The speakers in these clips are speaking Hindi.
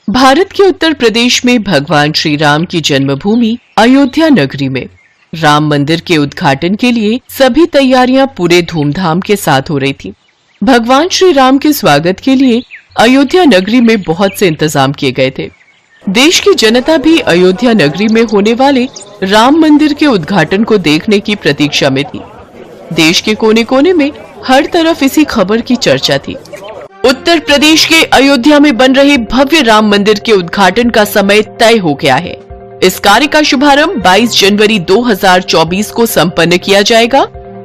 भारत के उत्तर प्रदेश में भगवान श्री राम की जन्मभूमि अयोध्या नगरी में राम मंदिर के उद्घाटन के लिए सभी तैयारियां पूरे धूमधाम के साथ हो रही थी। भगवान श्री राम के स्वागत के लिए अयोध्या नगरी में बहुत से इंतजाम किए गए थे। देश की जनता भी अयोध्या नगरी में होने वाले राम मंदिर के उद्घाटन को देखने की प्रतीक्षा में थी। देश के कोने कोने में हर तरफ इसी खबर की चर्चा थी। उत्तर प्रदेश के अयोध्या में बन रहे भव्य राम मंदिर के उद्घाटन का समय तय हो गया है। इस कार्य का शुभारंभ 22 जनवरी 2024 को संपन्न किया जाएगा।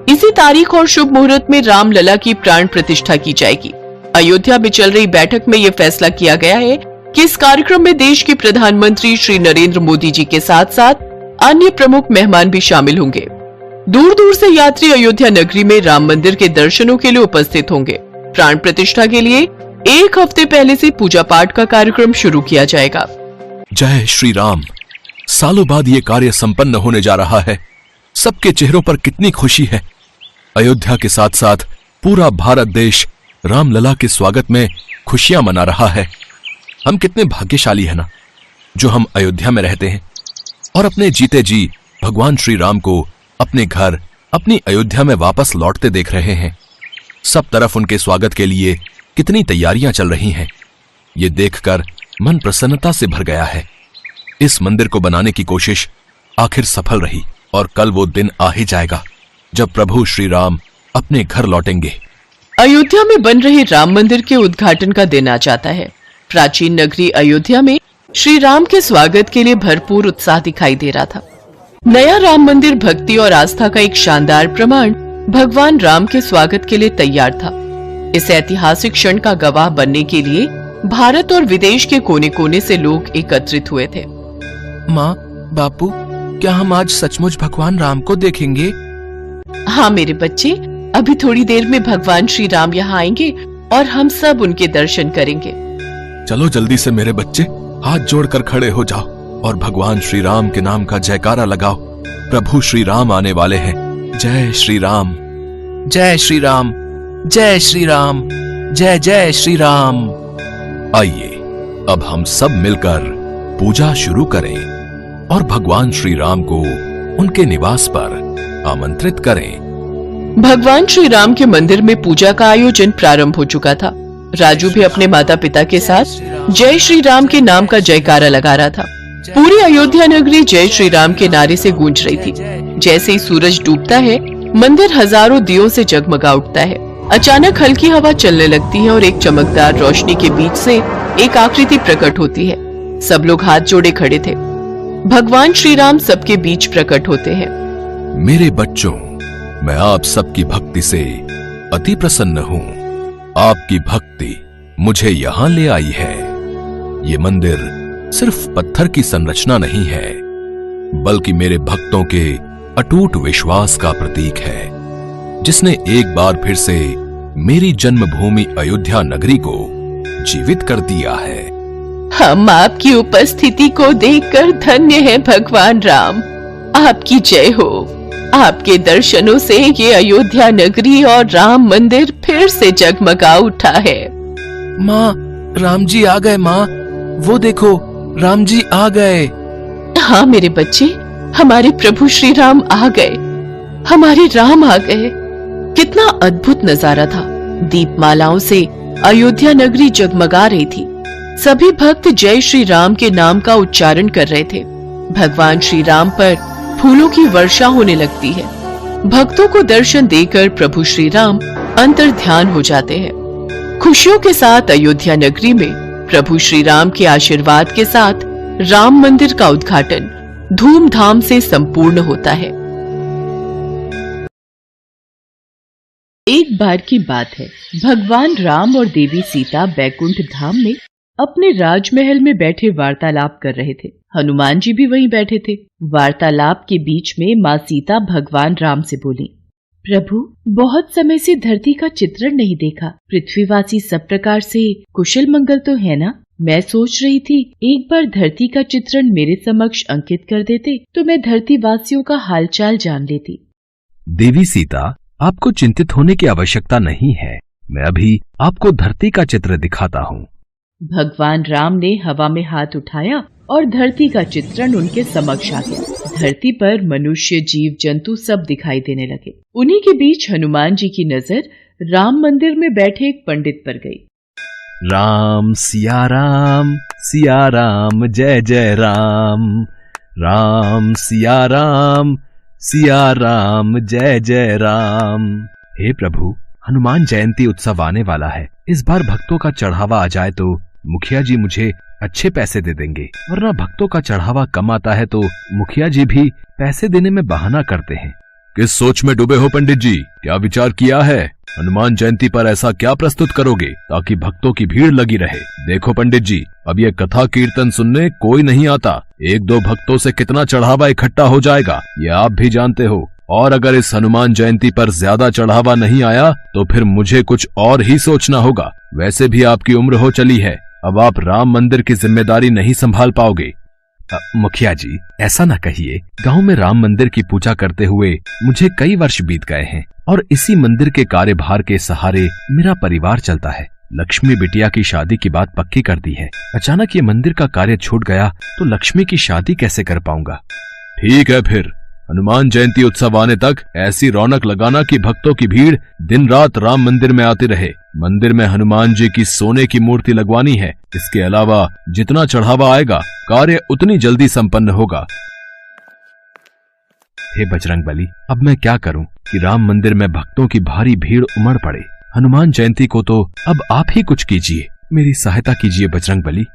इसी तारीख और शुभ मुहूर्त में रामलला की प्राण प्रतिष्ठा की जाएगी। अयोध्या में चल रही बैठक में यह फैसला किया गया है कि इस कार्यक्रम में देश के प्रधानमंत्री श्री नरेंद्र मोदी जी के साथ साथ अन्य प्रमुख मेहमान भी शामिल होंगे। दूर दूर से यात्री अयोध्या नगरी में राम मंदिर के दर्शनों के लिए उपस्थित होंगे। प्राण प्रतिष्ठा के लिए एक हफ्ते पहले से पूजा पाठ का कार्यक्रम शुरू किया जाएगा। जय श्री राम। सालों बाद ये कार्य संपन्न होने जा रहा है। सबके चेहरों पर कितनी खुशी है। अयोध्या के साथ साथ पूरा भारत देश रामलला के स्वागत में खुशियां मना रहा है। हम कितने भाग्यशाली हैं ना, जो हम अयोध्या में रहते हैं और अपने जीते जी भगवान श्री राम को अपने घर, अपनी अयोध्या में वापस लौटते देख रहे हैं। सब तरफ उनके स्वागत के लिए कितनी तैयारियां चल रही हैं। ये देखकर मन प्रसन्नता से भर गया है। इस मंदिर को बनाने की कोशिश आखिर सफल रही और कल वो दिन आ ही जाएगा जब प्रभु श्री राम अपने घर लौटेंगे। अयोध्या में बन रहे राम मंदिर के उद्घाटन का दिन आ जाता है। प्राचीन नगरी अयोध्या में श्री राम के स्वागत के लिए भरपूर उत्साह दिखाई दे रहा था। नया राम मंदिर भक्ति और आस्था का एक शानदार प्रमाण भगवान राम के स्वागत के लिए तैयार था। इस ऐतिहासिक क्षण का गवाह बनने के लिए भारत और विदेश के कोने कोने से लोग एकत्रित हुए थे। माँ, बापू, क्या हम आज सचमुच भगवान राम को देखेंगे? हाँ मेरे बच्चे, अभी थोड़ी देर में भगवान श्री राम यहाँ आएंगे और हम सब उनके दर्शन करेंगे। चलो जल्दी से मेरे बच्चे, हाथ जोड़कर खड़े हो जाओ और भगवान श्री राम के नाम का जयकारा लगाओ। प्रभु श्री राम आने वाले हैं। जय श्री राम, जय श्री राम, जय श्री राम, जय जय श्री राम। आइए अब हम सब मिलकर पूजा शुरू करें और भगवान श्री राम को उनके निवास पर आमंत्रित करें। भगवान श्री राम के मंदिर में पूजा का आयोजन प्रारंभ हो चुका था। राजू भी अपने माता पिता के साथ जय श्री राम के नाम का जयकारा लगा रहा था। पूरी अयोध्या नगरी जय श्री राम के नारे से गूंज रही थी। जैसे ही सूरज डूबता है, मंदिर हजारों दियों से जगमगा उठता है। अचानक हल्की हवा चलने लगती है और एक चमकदार रोशनी के बीच से एक आकृति प्रकट होती है। सब लोग हाथ जोड़े खड़े थे। भगवान श्री राम सबके बीच प्रकट होते हैं। मेरे बच्चों, मैं आप सबकी भक्ति से अति प्रसन्न हूँ। आपकी भक्ति मुझे यहाँ ले आई है। ये मंदिर सिर्फ पत्थर की संरचना नहीं है, बल्कि मेरे भक्तों के अटूट विश्वास का प्रतीक है, जिसने एक बार फिर से मेरी जन्मभूमि अयोध्या नगरी को जीवित कर दिया है। हम आपकी उपस्थिति को देखकर धन्य हैं भगवान राम। आपकी जय हो। आपके दर्शनों से ये अयोध्या नगरी और राम मंदिर फिर से जगमगा उठा है। माँ, राम जी आ गए। माँ, वो देखो, राम जी आ गए। हाँ मेरे बच्चे, हमारे प्रभु श्री राम आ गए। हमारे राम आ गए। कितना अद्भुत नजारा था। दीपमालाओं से अयोध्या नगरी जगमगा रही थी। सभी भक्त जय श्री राम के नाम का उच्चारण कर रहे थे। भगवान श्री राम पर फूलों की वर्षा होने लगती है। भक्तों को दर्शन देकर प्रभु श्री राम अंतर्ध्यान हो जाते हैं। खुशियों के साथ अयोध्या नगरी में प्रभु श्री राम के आशीर्वाद के साथ राम मंदिर का उद्घाटन धूमधाम से संपूर्ण होता है। एक बार की बात है, भगवान राम और देवी सीता बैकुंठ धाम में अपने राजमहल में बैठे वार्तालाप कर रहे थे। हनुमान जी भी वहीं बैठे थे। वार्तालाप के बीच में माँ सीता भगवान राम से बोली, प्रभु, बहुत समय से धरती का चित्रण नहीं देखा। पृथ्वीवासी सब प्रकार से कुशल मंगल तो है ना? मैं सोच रही थी एक बार धरती का चित्रण मेरे समक्ष अंकित कर देते तो मैं धरती वासियों का हालचाल जान लेती। देवी सीता, आपको चिंतित होने की आवश्यकता नहीं है। मैं अभी आपको धरती का चित्र दिखाता हूँ। भगवान राम ने हवा में हाथ उठाया और धरती का चित्रण उनके समक्ष आ गया। धरती पर मनुष्य, जीव जंतु सब दिखाई देने लगे। उन्हीं के बीच हनुमान जी की नजर राम मंदिर में बैठे एक पंडित पर गई। राम सिया राम जय जय राम। राम सिया राम जय जय राम। हे प्रभु, हनुमान जयंती उत्सव आने वाला है। इस बार भक्तों का चढ़ावा आ जाए तो मुखिया जी मुझे अच्छे पैसे दे देंगे, वरना भक्तों का चढ़ावा कम आता है तो मुखिया जी भी पैसे देने में बहाना करते हैं। किस सोच में डूबे हो पंडित जी? क्या विचार किया है? हनुमान जयंती पर ऐसा क्या प्रस्तुत करोगे ताकि भक्तों की भीड़ लगी रहे? देखो पंडित जी, अब ये कथा कीर्तन सुनने कोई नहीं आता। एक दो भक्तों से कितना चढ़ावा इकट्ठा हो जाएगा ये आप भी जानते हो। और अगर इस हनुमान जयंती पर ज्यादा चढ़ावा नहीं आया तो फिर मुझे कुछ और ही सोचना होगा। वैसे भी आपकी उम्र हो चली है, अब आप राम मंदिर की जिम्मेदारी नहीं संभाल पाओगे। मुखिया जी, ऐसा न कहिए। गांव में राम मंदिर की पूजा करते हुए मुझे कई वर्ष बीत गए हैं और इसी मंदिर के कार्यभार के सहारे मेरा परिवार चलता है। लक्ष्मी बिटिया की शादी की बात पक्की कर दी है। अचानक ये मंदिर का कार्य छूट गया तो लक्ष्मी की शादी कैसे कर पाऊंगा? ठीक है, फिर हनुमान जयंती उत्सव आने तक ऐसी रौनक लगाना कि भक्तों की भीड़ दिन रात राम मंदिर में आती रहे। मंदिर में हनुमान जी की सोने की मूर्ति लगवानी है। इसके अलावा जितना चढ़ावा आएगा कार्य उतनी जल्दी संपन्न होगा। हे बजरंगबली, अब मैं क्या करूं कि राम मंदिर में भक्तों की भारी भीड़ उमड़ पड़े। हनुमान जयंती को तो अब आप ही कुछ कीजिए, मेरी सहायता कीजिए बजरंगबली।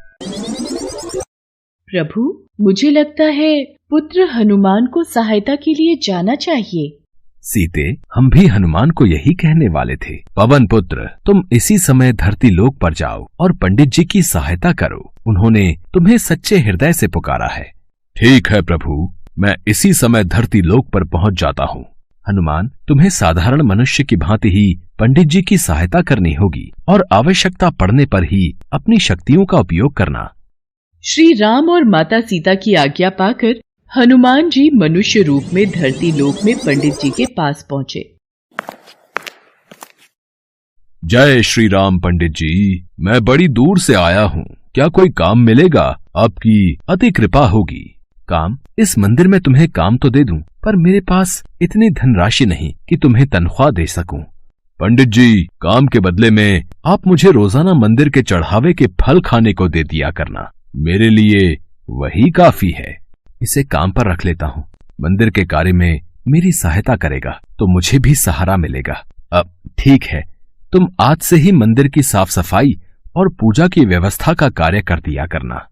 प्रभु, मुझे लगता है पुत्र हनुमान को सहायता के लिए जाना चाहिए। सीते, हम भी हनुमान को यही कहने वाले थे। पवन पुत्र, तुम इसी समय धरती लोक पर जाओ और पंडित जी की सहायता करो। उन्होंने तुम्हें सच्चे हृदय से पुकारा है। ठीक है प्रभु, मैं इसी समय धरती लोक पर पहुंच जाता हूँ। हनुमान, तुम्हें साधारण मनुष्य की भांति ही पंडित जी की सहायता करनी होगी और आवश्यकता पड़ने पर ही अपनी शक्तियों का उपयोग करना। श्री राम और माता सीता की आज्ञा पाकर हनुमान जी मनुष्य रूप में धरती लोक में पंडित जी के पास पहुंचे। जय श्री राम पंडित जी, मैं बड़ी दूर से आया हूँ। क्या कोई काम मिलेगा? आपकी अति कृपा होगी। काम? इस मंदिर में तुम्हें काम तो दे दूं, पर मेरे पास इतनी धनराशि नहीं कि तुम्हें तनख्वाह दे सकूं। पंडित जी, काम के बदले में आप मुझे रोजाना मंदिर के चढ़ावे के फल खाने को दे दिया करना। मेरे लिए वही काफी है। इसे काम पर रख लेता हूँ। मंदिर के कार्य में मेरी सहायता करेगा तो मुझे भी सहारा मिलेगा। अब ठीक है, तुम आज से ही मंदिर की साफ सफाई और पूजा की व्यवस्था का कार्य कर दिया करना।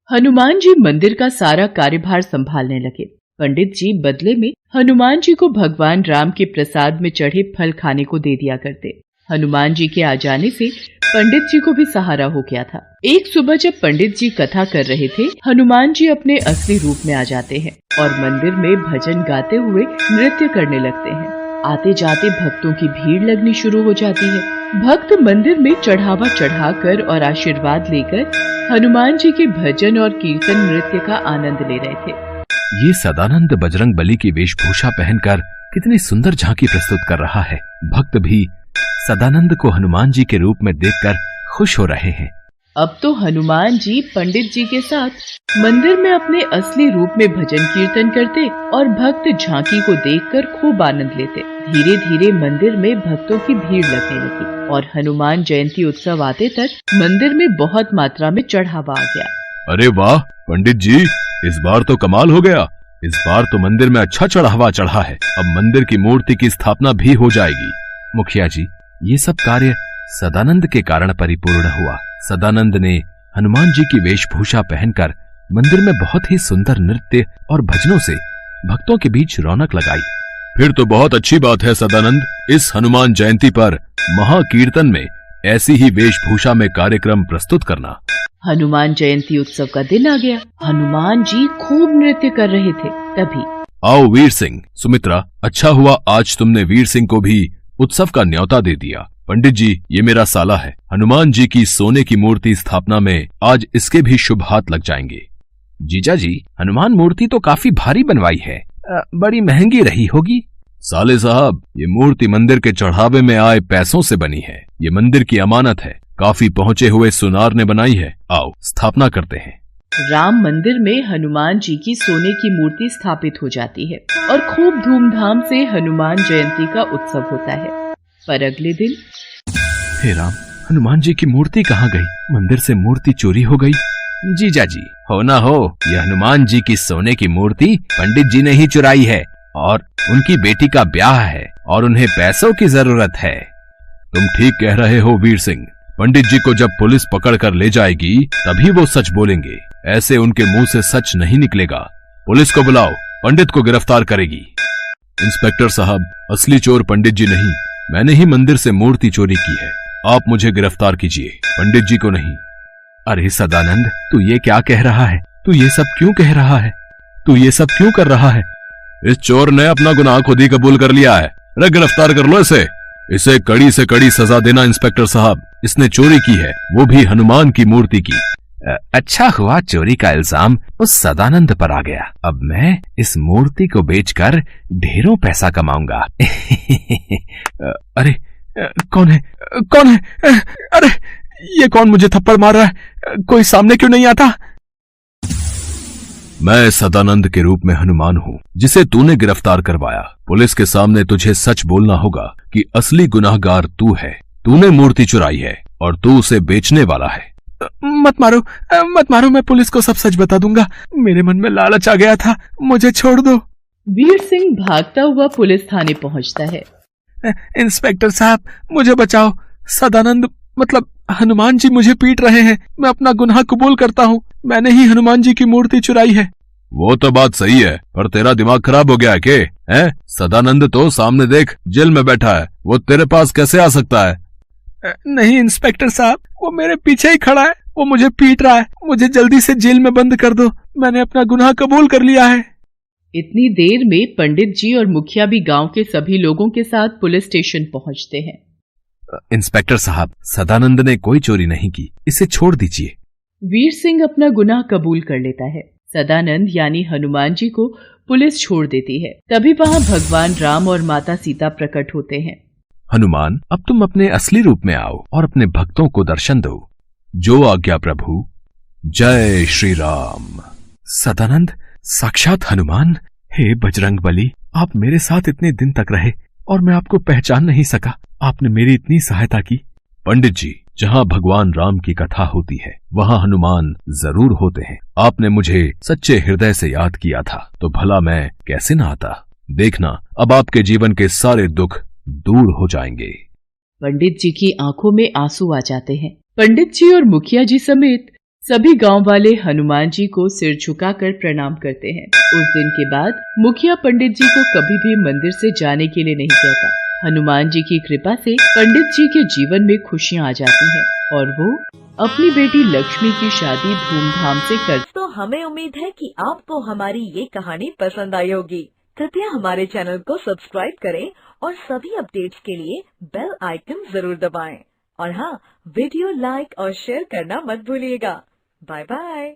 हनुमान जी मंदिर का सारा कार्यभार संभालने लगे। पंडित जी बदले में हनुमान जी को भगवान राम के प्रसाद में चढ़े फल खाने को दे दिया करते। हनुमान जी के आ जाने से पंडित जी को भी सहारा हो गया था। एक सुबह जब पंडित जी कथा कर रहे थे, हनुमान जी अपने असली रूप में आ जाते हैं और मंदिर में भजन गाते हुए नृत्य करने लगते हैं। आते जाते भक्तों की भीड़ लगनी शुरू हो जाती है। भक्त मंदिर में चढ़ावा चढ़ाकर और आशीर्वाद लेकर हनुमान जी के भजन और कीर्तन नृत्य का आनंद ले रहे थे। ये सदानंद बजरंगबली की वेशभूषा पहनकर कितनी सुंदर झांकी प्रस्तुत कर रहा है। भक्त भी सदानंद को हनुमान जी के रूप में देखकर खुश हो रहे हैं। अब तो हनुमान जी पंडित जी के साथ मंदिर में अपने असली रूप में भजन कीर्तन करते और भक्त झांकी को देखकर खूब आनंद लेते। धीरे धीरे मंदिर में भक्तों की भीड़ लगने लगी और हनुमान जयंती उत्सव आते तक मंदिर में बहुत मात्रा में चढ़ावा आ गया। अरे वाह पंडित जी, इस बार तो कमाल हो गया। इस बार तो मंदिर में अच्छा चढ़ावा चढ़ा है। अब मंदिर की मूर्ति की स्थापना भी हो जाएगी। मुखिया जी, ये सब कार्य सदानंद के कारण परिपूर्ण हुआ। सदानंद ने हनुमान जी की वेशभूषा पहनकर मंदिर में बहुत ही सुंदर नृत्य और भजनों से भक्तों के बीच रौनक लगाई। फिर तो बहुत अच्छी बात है सदानंद। इस हनुमान जयंती पर महाकीर्तन में ऐसी ही वेशभूषा में कार्यक्रम प्रस्तुत करना। हनुमान जयंती उत्सव का दिन आ गया। हनुमान जी खूब नृत्य कर रहे थे। तभी आओ वीर सिंह, सुमित्रा, अच्छा हुआ आज तुमने वीर सिंह को भी उत्सव का न्योता दे दिया। पंडित जी, ये मेरा साला है। हनुमान जी की सोने की मूर्ति स्थापना में आज इसके भी शुभ हाथ लग जाएंगे। जीजा जी, हनुमान मूर्ति तो काफी भारी बनवाई है, बड़ी महंगी रही होगी। साले साहब, ये मूर्ति मंदिर के चढ़ावे में आए पैसों से बनी है। ये मंदिर की अमानत है। काफी पहुंचे हुए सुनार ने बनाई है। आओ स्थापना करते हैं। राम मंदिर में हनुमान जी की सोने की मूर्ति स्थापित हो जाती है और खूब धूमधाम से हनुमान जयंती का उत्सव होता है। पर अगले दिन हे राम, हनुमान जी की मूर्ति कहाँ गई? मंदिर से मूर्ति चोरी हो गई। जीजा जी, हो ना हो, यह हनुमान जी की सोने की मूर्ति पंडित जी ने ही चुराई है और उनकी बेटी का ब्याह है और उन्हें पैसों की जरूरत है। तुम ठीक कह रहे हो वीर सिंह। पंडित जी को जब पुलिस पकड़ कर ले जाएगी तभी वो सच बोलेंगे। ऐसे उनके मुंह से सच नहीं निकलेगा। पुलिस को बुलाओ, पंडित को गिरफ्तार करेगी। इंस्पेक्टर साहब, असली चोर पंडित जी नहीं, मैंने ही मंदिर से मूर्ति चोरी की है। आप मुझे गिरफ्तार कीजिए, पंडित जी को नहीं। अरे सदानंद, तू ये क्या कह रहा है? तू ये सब क्यों कह रहा है? तू ये सब क्यों कर रहा है? इस चोर ने अपना गुनाह खुद ही कबूल कर लिया है। अरे गिरफ्तार कर लो इसे। इसे कड़ी से कड़ी सजा देना इंस्पेक्टर साहब। इसने चोरी की है, वो भी हनुमान की मूर्ति की। अच्छा हुआ चोरी का इल्जाम उस सदानंद पर आ गया। अब मैं इस मूर्ति को बेचकर ढेरों पैसा कमाऊंगा। अरे कौन है? कौन है? अरे ये कौन मुझे थप्पड़ मार रहा है? कोई सामने क्यों नहीं आता? मैं सदानंद के रूप में हनुमान हूँ जिसे तूने गिरफ्तार करवाया। पुलिस के सामने तुझे सच बोलना होगा कि असली गुनाहगार तू है। तूने मूर्ति चुराई है और तू उसे बेचने वाला है। मत मारो, मत मारो, मैं पुलिस को सब सच बता दूंगा। मेरे मन में लालच आ गया था, मुझे छोड़ दो। वीर सिंह भागता हुआ पुलिस थाने पहुंचता है। इंस्पेक्टर साहब, मुझे बचाओ। सदानंद मतलब हनुमान जी मुझे पीट रहे हैं। मैं अपना गुनाह कबूल करता हूँ। मैंने ही हनुमान जी की मूर्ति चुराई है। वो तो बात सही है, पर तेरा दिमाग खराब हो गया है के? हैं? सदानंद तो सामने देख, जेल में बैठा है। वो तेरे पास कैसे आ सकता है? नहीं इंस्पेक्टर साहब, वो मेरे पीछे ही खड़ा है। वो मुझे पीट रहा है। मुझे जल्दी से जेल में बंद कर दो। मैंने अपना गुनाह कबूल कर लिया है। इतनी देर में पंडित जी और मुखिया भी गांव के सभी लोगों के साथ पुलिस स्टेशन पहुंचते हैं। इंस्पेक्टर साहब, सदानंद ने कोई चोरी नहीं की, इसे छोड़ दीजिए। वीर सिंह अपना गुनाह कबूल कर लेता है। सदानंद यानी हनुमान जी को पुलिस छोड़ देती है। तभी वहाँ भगवान राम और माता सीता प्रकट होते हैं। हनुमान, अब तुम अपने असली रूप में आओ और अपने भक्तों को दर्शन दो। जो आज्ञा प्रभु। जय श्री राम। सदानंद, साक्षात हनुमान। हे बजरंगबली, आप मेरे साथ इतने दिन तक रहे और मैं आपको पहचान नहीं सका। आपने मेरी इतनी सहायता की। पंडित जी, जहाँ भगवान राम की कथा होती है वहाँ हनुमान जरूर होते हैं। आपने मुझे सच्चे हृदय से याद किया था तो भला मैं कैसे न आता। देखना, अब आपके जीवन के सारे दुख दूर हो जाएंगे। पंडित जी की आंखों में आंसू आ जाते हैं। पंडित जी और मुखिया जी समेत सभी गांव वाले हनुमान जी को सिर झुकाकर प्रणाम करते हैं। उस दिन के बाद मुखिया पंडित जी को कभी भी मंदिर से जाने के लिए नहीं कहता। हनुमान जी की कृपा से पंडित जी के जीवन में खुशियां आ जाती हैं और वो अपनी बेटी लक्ष्मी की शादी धूमधाम से कर। तो हमें उम्मीद है कि आपको हमारी ये कहानी पसंद आई होगी। कृपया हमारे चैनल को सब्सक्राइब करें और सभी अपडेट्स के लिए बेल आइकन जरूर दबाएं। और हाँ, वीडियो लाइक और शेयर करना मत भूलिएगा। Bye bye.